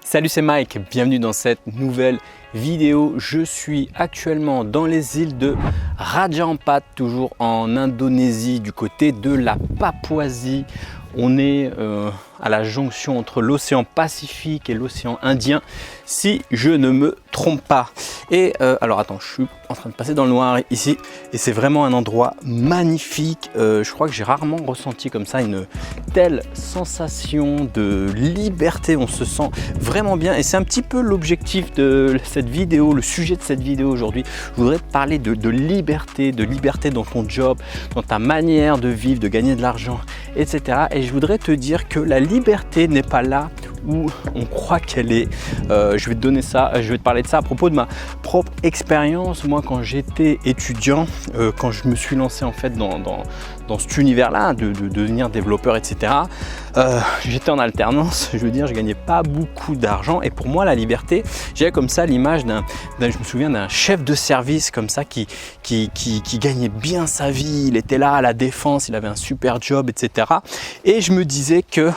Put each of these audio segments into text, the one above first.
Salut, c'est Mike, bienvenue dans cette nouvelle vidéo. Je suis actuellement dans les îles de Raja Ampat, toujours en Indonésie, du côté de la Papouasie. On est à la jonction entre l'océan Pacifique et l'océan Indien, si je ne me trompe pas. Et alors attends, je suis en train de passer dans le noir ici et c'est vraiment un endroit magnifique. Je crois que j'ai rarement ressenti comme ça une telle sensation de liberté. On se sent vraiment bien et c'est un petit peu l'objectif de cette vidéo, le sujet de cette vidéo aujourd'hui. Je voudrais te parler de liberté dans ton job, dans ta manière de vivre, de gagner de l'argent, etc. Et je voudrais te dire que la liberté n'est pas là où on croit qu'elle est. Je vais te donner ça, je vais te parler de ça à propos de ma propre expérience. Moi, quand j'étais étudiant, quand je me suis lancé en fait dans cet univers-là, de devenir développeur, etc. J'étais en alternance, je veux dire, je gagnais pas beaucoup d'argent et pour moi, la liberté, j'avais comme ça l'image je me souviens d'un chef de service comme ça qui gagnait bien sa vie. Il était là à la défense, il avait un super job, etc. Et je me disais que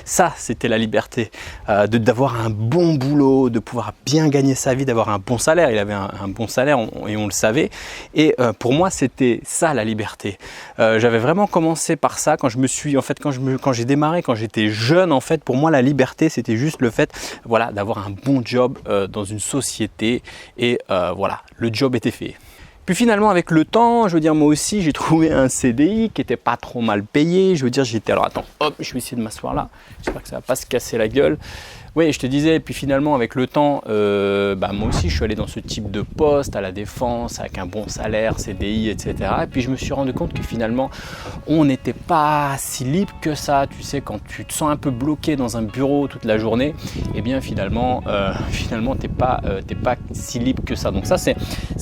ça, c'était la liberté, d'avoir un bon boulot, de pouvoir bien gagner sa vie, d'avoir un bon salaire. Il avait un bon salaire et on le savait. Et pour moi, c'était ça la liberté. J'avais vraiment commencé par ça quand j'ai démarré, quand j'étais jeune. En fait, pour moi, la liberté, c'était juste le fait, voilà, d'avoir un bon job dans une société et voilà, le job était fait. Puis finalement, avec le temps, je veux dire, moi aussi, j'ai trouvé un CDI qui était pas trop mal payé. Je veux dire, alors attends, hop, je vais essayer de m'asseoir là. J'espère que ça va pas se casser la gueule. Oui, je te disais, puis finalement, avec le temps, moi aussi, je suis allé dans ce type de poste à la défense, avec un bon salaire, CDI, etc. Et puis, je me suis rendu compte que finalement, on n'était pas si libre que ça. Tu sais, quand tu te sens un peu bloqué dans un bureau toute la journée, eh bien, finalement, t'es pas si libre que ça. Donc ça, c'est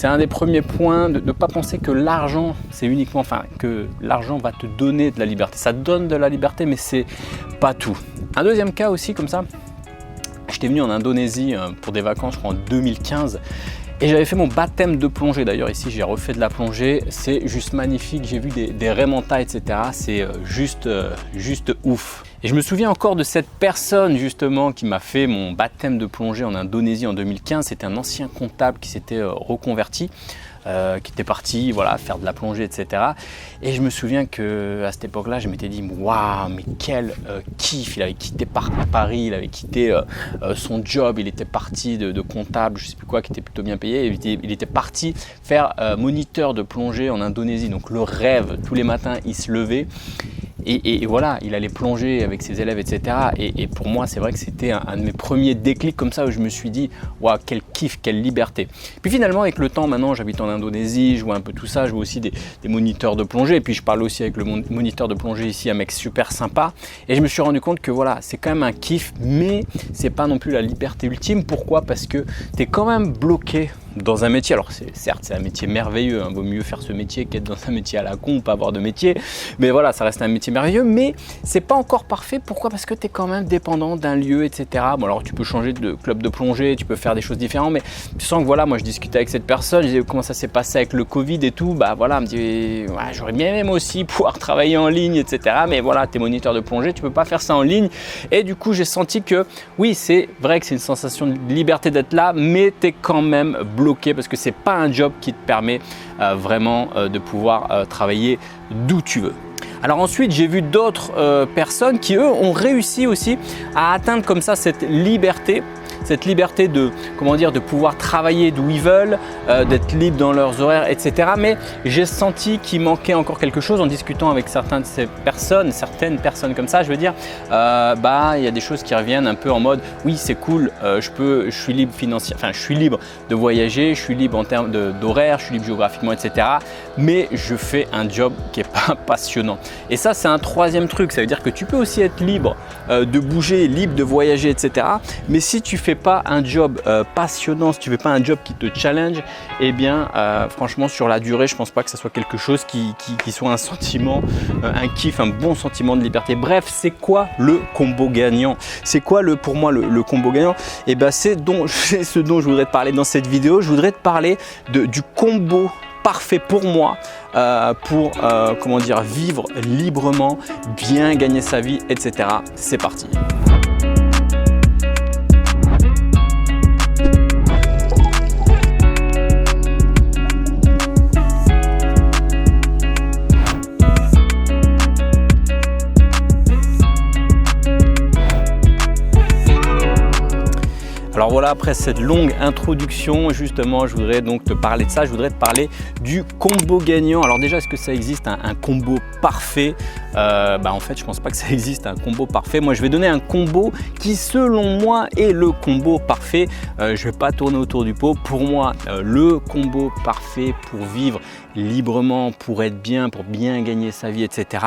un des premiers points, de ne pas penser que l'argent, c'est uniquement, que l'argent va te donner de la liberté. Ça te donne de la liberté, mais c'est pas tout. Un deuxième cas aussi, comme ça, j'étais venu en Indonésie pour des vacances, je crois en 2015 et j'avais fait mon baptême de plongée. D'ailleurs ici j'ai refait de la plongée, c'est juste magnifique, j'ai vu des raies-mantas, etc. C'est juste ouf. Et je me souviens encore de cette personne justement qui m'a fait mon baptême de plongée en Indonésie en 2015. C'était un ancien comptable qui s'était reconverti, qui était parti faire de la plongée, etc. Et je me souviens qu'à cette époque-là, je m'étais dit waouh, mais quel kiff! Il avait quitté Paris, il avait quitté son job, il était parti de comptable, je sais plus quoi, qui était plutôt bien payé. Il était parti faire moniteur de plongée en Indonésie. Donc le rêve, tous les matins, il se levait. Et voilà, il allait plonger avec ses élèves, etc. Et pour moi, c'est vrai que c'était un de mes premiers déclics comme ça où je me suis dit waouh, quel kiff, quelle liberté. Puis finalement, avec le temps, maintenant, j'habite en Indonésie, je vois un peu tout ça, je vois aussi des moniteurs de plongée. Et puis je parle aussi avec le moniteur de plongée ici, un mec super sympa. Et je me suis rendu compte que voilà, c'est quand même un kiff, mais c'est pas non plus la liberté ultime. Pourquoi? Parce que tu es quand même bloqué dans un métier. Alors certes, c'est un métier merveilleux, vaut mieux faire ce métier qu'être dans un métier à la con ou pas avoir de métier, mais voilà, ça reste un métier merveilleux, mais c'est pas encore parfait. Pourquoi? Parce que tu es quand même dépendant d'un lieu, etc. Bon, alors tu peux changer de club de plongée, tu peux faire des choses différentes, mais tu sens que voilà, moi je discutais avec cette personne, je disais comment ça s'est passé avec le Covid et tout, elle me dit ouais, j'aurais bien aimé moi aussi pouvoir travailler en ligne, etc. Mais voilà, tu es moniteur de plongée, tu peux pas faire ça en ligne. Et du coup, j'ai senti que oui, c'est vrai que c'est une sensation de liberté d'être là, mais tu es quand même bloqué parce que c'est pas un job qui te permet vraiment de pouvoir travailler d'où tu veux. Alors ensuite, j'ai vu d'autres personnes qui, eux, ont réussi aussi à atteindre comme ça cette liberté de, de pouvoir travailler d'où ils veulent, d'être libre dans leurs horaires, etc. Mais j'ai senti qu'il manquait encore quelque chose en discutant avec certaines personnes comme ça. Je veux dire, il y a des choses qui reviennent un peu en mode, oui, c'est cool, je suis libre financièrement, je suis libre de voyager, je suis libre en termes d'horaire, je suis libre géographiquement, etc. Mais je fais un job qui n'est pas passionnant. Et ça, c'est un troisième truc. Ça veut dire que tu peux aussi être libre de bouger, libre de voyager, etc. Mais si tu fais pas un job passionnant, si tu fais pas un job qui te challenge, eh bien franchement sur la durée, je pense pas que ça soit quelque chose qui soit un sentiment, un kiff, un bon sentiment de liberté. Bref, c'est quoi le combo gagnant? C'est quoi pour moi le combo gagnant? Et ben c'est ce dont je voudrais te parler dans cette vidéo. Je voudrais te parler du combo parfait pour moi pour vivre librement, bien gagner sa vie, etc. C'est parti. Alors voilà, après cette longue introduction, justement, je voudrais donc te parler de ça. Je voudrais te parler du combo gagnant. Alors déjà, est-ce que ça existe un combo parfait? En fait, je pense pas que ça existe un combo parfait. Moi, je vais donner un combo qui, selon moi, est le combo parfait. Je vais pas tourner autour du pot. Pour moi, le combo parfait pour vivre librement, pour être bien, pour bien gagner sa vie, etc.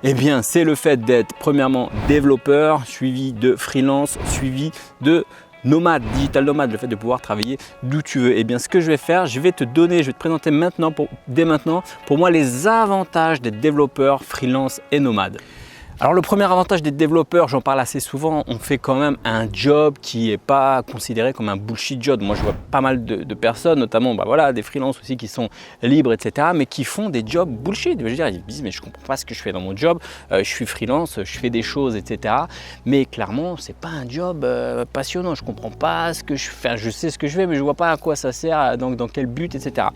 Eh bien, c'est le fait d'être premièrement développeur, suivi de freelance, suivi de nomade, digital nomade, le fait de pouvoir travailler d'où tu veux. Et bien ce que je vais faire, je vais te présenter dès maintenant, pour moi, les avantages des développeurs freelance et nomades. Alors le premier avantage des développeurs, j'en parle assez souvent, on fait quand même un job qui n'est pas considéré comme un bullshit job. Moi je vois pas mal de personnes, notamment des freelances aussi qui sont libres, etc. mais qui font des jobs bullshit. Je veux dire, ils disent mais je comprends pas ce que je fais dans mon job, je suis freelance, je fais des choses, etc. Mais clairement c'est pas un job passionnant, je comprends pas ce que je fais, je sais ce que je fais mais je vois pas à quoi ça sert, dans quel but, etc.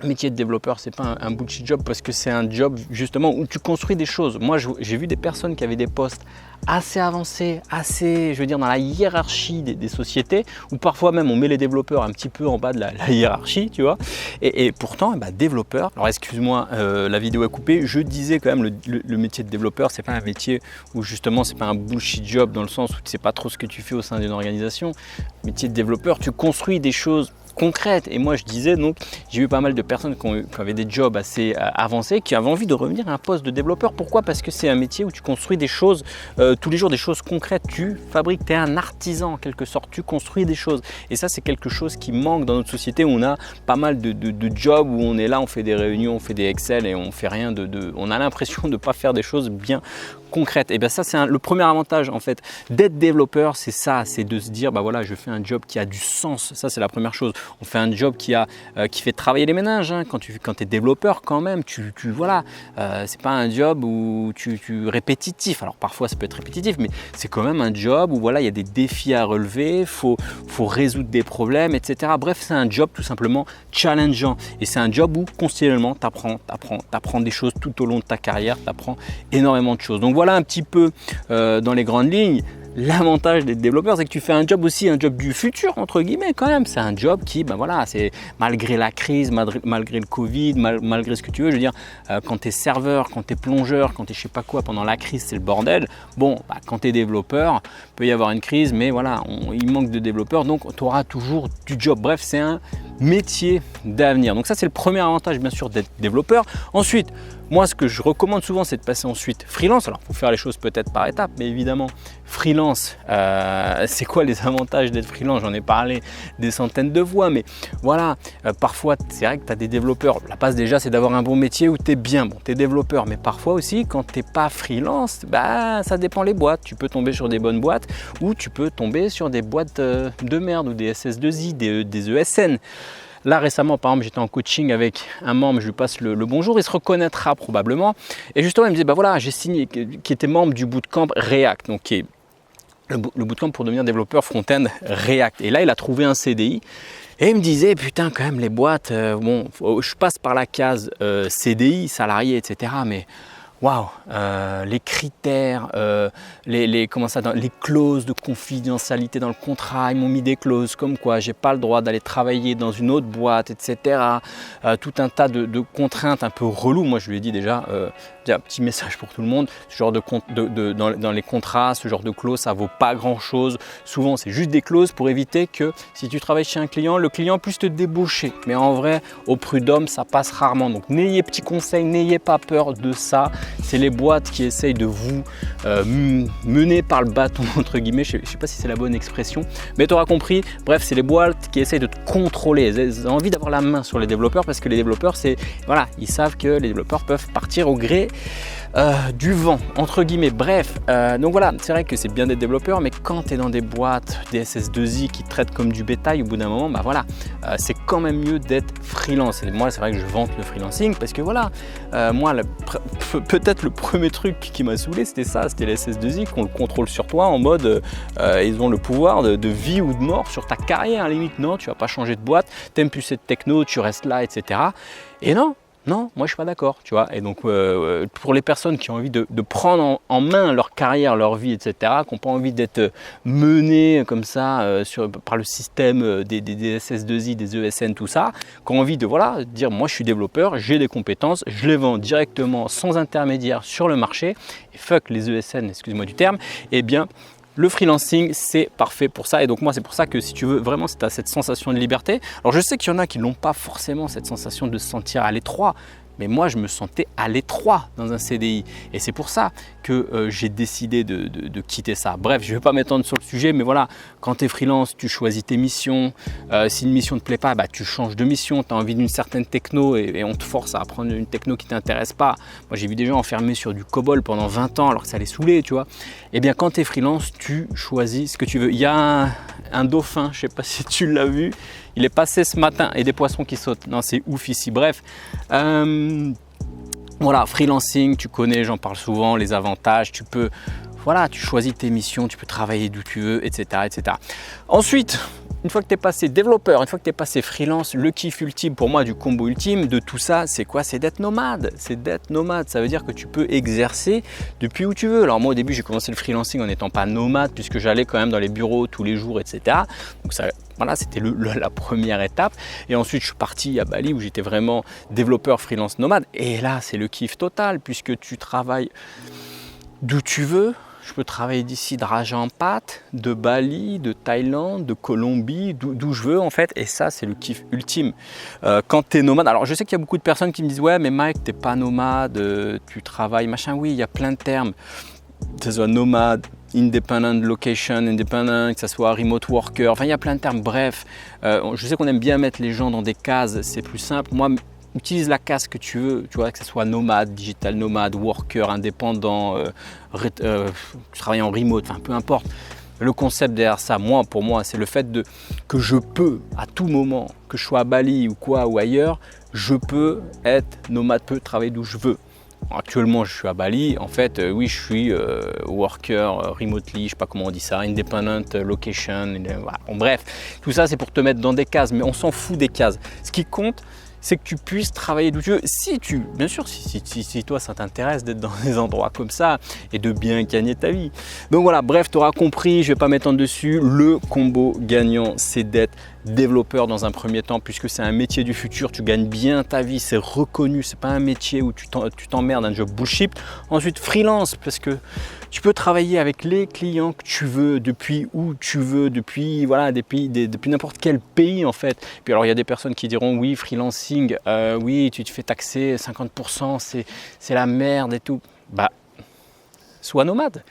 Le métier de développeur, c'est pas un bullshit job parce que c'est un job justement où tu construis des choses. Moi, j'ai vu des personnes qui avaient des postes assez avancés, je veux dire, dans la hiérarchie des sociétés, où parfois même on met les développeurs un petit peu en bas de la hiérarchie, tu vois. Et pourtant, développeur, alors excuse-moi, la vidéo est coupée, je disais quand même le métier de développeur, c'est pas un métier où justement c'est pas un bullshit job dans le sens où tu sais pas trop ce que tu fais au sein d'une organisation. Le métier de développeur, tu construis des choses concrètes. Et moi je disais, donc j'ai eu pas mal de personnes qui avaient des jobs assez avancés, qui avaient envie de revenir à un poste de développeur. Pourquoi? Parce que c'est un métier où tu construis des choses tous les jours, des choses concrètes, tu fabriques, tu es un artisan en quelque sorte, tu construis des choses. Et ça c'est quelque chose qui manque dans notre société où on a pas mal de jobs où on est là, on fait des réunions, on fait des Excel et on fait rien on a l'impression de ne pas faire des choses bien concrète. Et bien ça c'est le premier avantage en fait d'être développeur, c'est ça, c'est de se dire je fais un job qui a du sens. Ça c'est la première chose. On fait un job qui fait travailler les méninges, hein. Quand tu es développeur quand même, c'est pas un job où tu répétitif. Alors parfois ça peut être répétitif, mais c'est quand même un job où il y a des défis à relever, faut résoudre des problèmes, etc. Bref, c'est un job tout simplement challengeant et c'est un job où continuellement tu apprends des choses tout au long de ta carrière, tu apprends énormément de choses. Donc voilà un petit peu dans les grandes lignes. L'avantage des développeurs, c'est que tu fais un job aussi, un job du futur, entre guillemets quand même. C'est un job qui, c'est malgré la crise, malgré le Covid, malgré ce que tu veux. Je veux dire, quand tu es serveur, quand tu es plongeur, quand tu es je sais pas quoi, pendant la crise, c'est le bordel. Quand tu es développeur, il peut y avoir une crise, mais il manque de développeurs, donc tu auras toujours du job. Bref, c'est un métier d'avenir. Donc ça, c'est le premier avantage, bien sûr, d'être développeur. Ensuite, moi, ce que je recommande souvent, c'est de passer ensuite freelance. Alors, il faut faire les choses peut-être par étapes, mais évidemment, freelance, c'est quoi les avantages d'être freelance? J'en ai parlé des centaines de fois, mais parfois, c'est vrai que tu as des développeurs. La base déjà, c'est d'avoir un bon métier où tu es bien. Tu es développeur, mais parfois aussi, quand tu n'es pas freelance, ça dépend les boîtes. Tu peux tomber sur des bonnes boîtes ou tu peux tomber sur des boîtes de merde ou des SS2I, des ESN. Là récemment, par exemple, j'étais en coaching avec un membre, je lui passe le bonjour, il se reconnaîtra probablement. Et justement, il me disait, j'ai signé, qui était membre du bootcamp React, donc qui est le bootcamp pour devenir développeur front-end React. Et là, il a trouvé un CDI. Et il me disait, putain, quand même, les boîtes, je passe par la case CDI, salarié, etc. Mais waouh, les critères, les clauses de confidentialité dans le contrat, ils m'ont mis des clauses comme quoi j'ai pas le droit d'aller travailler dans une autre boîte, etc. Tout un tas de contraintes un peu reloues. Moi, je lui ai dit déjà, un petit message pour tout le monde, ce genre dans les contrats, ce genre de clauses, ça vaut pas grand-chose. Souvent, c'est juste des clauses pour éviter que si tu travailles chez un client, le client puisse te débaucher. Mais en vrai, au prud'homme, ça passe rarement. Donc, petit conseil, n'ayez pas peur de ça. C'est les boîtes qui essayent de vous mener par le bâton, entre guillemets. Je ne sais pas si c'est la bonne expression, mais tu auras compris. Bref, c'est les boîtes qui essayent de te contrôler. Elles ont envie d'avoir la main sur les développeurs parce que les développeurs, ils savent que les développeurs peuvent partir au gré du vent, entre guillemets. Bref, donc voilà, c'est vrai que c'est bien d'être développeur, mais quand tu es dans des boîtes, des SS2I qui te traitent comme du bétail, au bout d'un moment, c'est quand même mieux d'être freelance. Et moi, c'est vrai que je vante le freelancing parce que moi, peut-être le premier truc qui m'a saoulé, c'était les SS2I qu'on le contrôle sur toi en mode ils ont le pouvoir de vie ou de mort sur ta carrière. À la limite, non, tu vas pas changer de boîte, t'aimes plus cette techno, tu restes là, etc. Et non, Non, moi je suis pas d'accord, tu vois. Et donc pour les personnes qui ont envie de prendre en main leur carrière, leur vie, etc., qui n'ont pas envie d'être menées comme ça par le système des SS2I, des ESN, tout ça, qui ont envie de dire moi je suis développeur, j'ai des compétences, je les vends directement sans intermédiaire sur le marché, et fuck les ESN, excusez-moi du terme, eh bien le freelancing, c'est parfait pour ça. Et donc moi, c'est pour ça que si tu veux vraiment, si tu as cette sensation de liberté, alors je sais qu'il y en a qui n'ont pas forcément cette sensation de se sentir à l'étroit, mais moi, je me sentais à l'étroit dans un CDI. Et c'est pour ça que j'ai décidé de quitter ça. Bref, je ne vais pas m'étendre sur le sujet, mais voilà, quand tu es freelance, tu choisis tes missions. Si une mission ne te plaît pas, tu changes de mission. Tu as envie d'une certaine techno et on te force à apprendre une techno qui ne t'intéresse pas. Moi, j'ai vu des gens enfermés sur du COBOL pendant 20 ans alors que ça les saoulait, tu vois. Eh bien, quand tu es freelance, tu choisis ce que tu veux. Il y a un dauphin, je ne sais pas si tu l'as vu, il est passé ce matin et des poissons qui sautent. Non, c'est ouf ici. Bref, voilà, freelancing, tu connais, j'en parle souvent, les avantages, tu choisis tes missions, tu peux travailler d'où tu veux, etc., etc. Ensuite, une fois que tu es passé développeur, une fois que tu es passé freelance, le kiff ultime pour moi du combo ultime de tout ça, c'est quoi? C'est d'être nomade. C'est d'être nomade. Ça veut dire que tu peux exercer depuis où tu veux. Alors moi au début j'ai commencé le freelancing en n'étant pas nomade puisque j'allais quand même dans les bureaux tous les jours, etc. Donc ça, voilà, c'était la première étape. Et ensuite je suis parti à Bali où j'étais vraiment développeur freelance nomade. Et là c'est le kiff total puisque tu travailles d'où tu veux. Je peux travailler d'ici de Rajampat, de Bali, de Thaïlande, de Colombie, d'où je veux en fait. Et ça, c'est le kiff ultime. Quand tu es nomade, alors je sais qu'il y a beaucoup de personnes qui me disent « Ouais, mais Mike, tu n'es pas nomade, tu travailles, machin. » Oui, il y a plein de termes. Que ce soit nomade, independent location, independent, que ce soit remote worker. Enfin, il y a plein de termes. Bref, je sais qu'on aime bien mettre les gens dans des cases. C'est plus simple. Moi, utilise la case que tu veux, tu vois, que ce soit nomade, digital nomade, worker, indépendant, travailler en remote, enfin peu importe. Le concept derrière ça, pour moi, c'est le fait que je peux, à tout moment, que je sois à Bali ou ailleurs, je peux être nomade, peux travailler d'où je veux. Actuellement, je suis à Bali. En fait, oui, je suis worker remotely, je ne sais pas comment on dit ça, independent location. Voilà. Bon, bref, tout ça, c'est pour te mettre dans des cases, mais on s'en fout des cases. Ce qui compte, c'est que tu puisses travailler d'où tu veux. Bien sûr, si toi ça t'intéresse d'être dans des endroits comme ça et de bien gagner ta vie. Donc voilà, bref, tu auras compris, je ne vais pas m'étendre dessus. Le combo gagnant, c'est d'être développeur dans un premier temps puisque c'est un métier du futur, tu gagnes bien ta vie, c'est reconnu, c'est pas un métier où tu t'emmerdes, un job bullshit. Ensuite, freelance parce que tu peux travailler avec les clients que tu veux, depuis où tu veux, depuis n'importe quel pays en fait. Puis alors il y a des personnes qui diront oui, freelancing, oui, tu te fais taxer 50%, c'est la merde et tout. Sois nomade.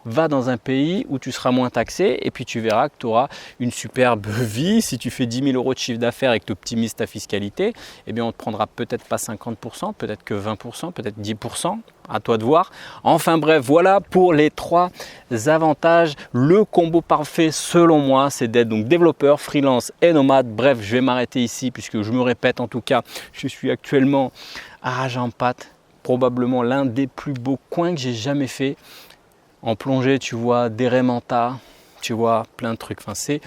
Va dans un pays où tu seras moins taxé et puis tu verras que tu auras une superbe vie. Si tu fais 10 000 € de chiffre d'affaires et que tu optimises ta fiscalité, eh bien on ne te prendra peut-être pas 50%, peut-être que 20%, peut-être 10%. À toi de voir. Enfin bref, voilà pour les 3 avantages. Le combo parfait selon moi, c'est d'être donc développeur, freelance et nomade. Bref, je vais m'arrêter ici puisque je me répète en tout cas, je suis actuellement à Rajampat, probablement l'un des plus beaux coins que j'ai jamais fait. En plongée, tu vois des Remanta, tu vois plein de trucs. Enfin, c'est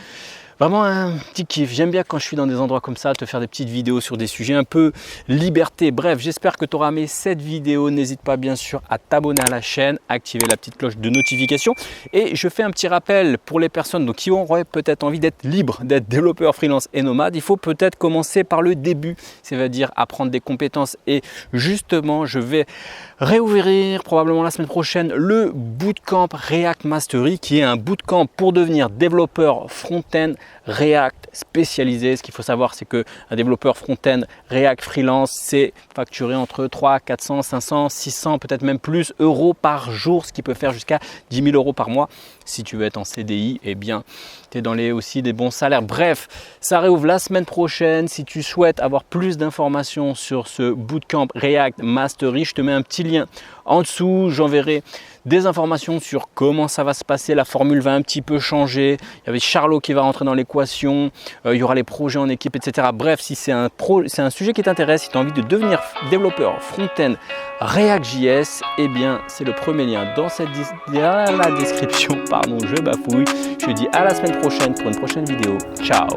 vraiment un petit kiff. J'aime bien quand je suis dans des endroits comme ça, te faire des petites vidéos sur des sujets un peu liberté. Bref, j'espère que tu auras aimé cette vidéo. N'hésite pas bien sûr à t'abonner à la chaîne, activer la petite cloche de notification. Et je fais un petit rappel pour les personnes qui auraient peut-être envie d'être libres, d'être développeur, freelance et nomade. Il faut peut-être commencer par le début, c'est-à-dire apprendre des compétences. Et justement, je vais réouvrir probablement la semaine prochaine le Bootcamp React Mastery qui est un bootcamp pour devenir développeur front-end React spécialisé. Ce qu'il faut savoir, c'est qu'un développeur front-end React freelance, c'est facturé entre 300, 400, 500, 600, peut-être même plus euros par jour, ce qui peut faire jusqu'à 10 000 € par mois. Si tu veux être en CDI, eh bien, tu es dans aussi des bons salaires. Bref, ça réouvre la semaine prochaine. Si tu souhaites avoir plus d'informations sur ce Bootcamp React Mastery, je te mets un petit lien en dessous. J'enverrai des informations sur comment ça va se passer. La formule va un petit peu changer. Il y avait Charlot qui va rentrer dans l'équation. Il y aura les projets en équipe, etc. Bref, si c'est un sujet qui t'intéresse, si tu as envie de devenir développeur front-end React.js, eh bien, c'est le premier lien dans la description. Pardon, je bafouille. Je te dis à la semaine prochaine pour une prochaine vidéo. Ciao!